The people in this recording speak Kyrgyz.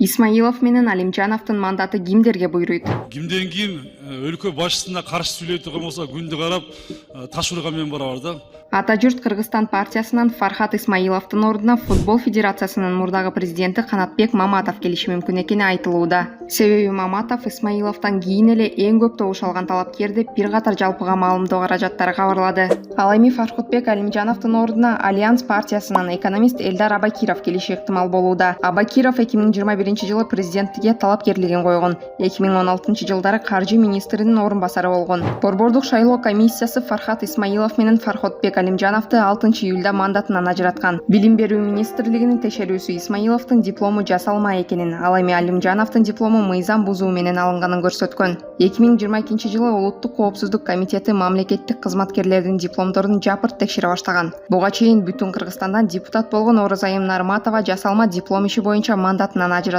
Исмаилов менен Алимжановдун мандаты кимдерге буйруйт? Кимден кийин өлкө башчысына каршы сүйлөй турган болсо күндү карап таш урган мен барабар да. Ата журт Кыргызстан партиясынан Фархат Исмаиловдун ордуна Футбол Федерациясынын мурдагы президенти Канатбек Маматов келиши мүмкүн экени айтылууда. Себеби Маматов Исмаиловдон кийин эле эң көп добуш алган талапкер деп бир катар жалпыга маалымдоо каражаттары кабарлады. Ал эми Фархутбек Алимжановдун ордуна Альянс партиясынан экономист Элдар Абакиров келиши ыктымал болууда. Абакиров 2021-жылы президенттикке талапкерлигин койгон. 2016-жылдары каржы министринин орун басары болгон. Борбордук шайлоо комиссиясы Фархат Исмаилов менен Фархутбек Алимжановду 6 июлда мандатынан ажыраткан. Билим берүү министрлигинин текшерүүсү Исмаиловдун диплому жасалма экенин, ал эми Алимжановдун диплому мыйзам бузуу менен алынганын көрсөткөн. 2022-жылы Улуттук коопсуздук комитети мамлекеттик кызматкерлердин дипломдорун жапырт текшере баштаган. Буга чейин бүтүн Кыргызстандан депутат болгон Оразайым Нарматова жасалма диплом иши боюнча мандатынан ажыратылган.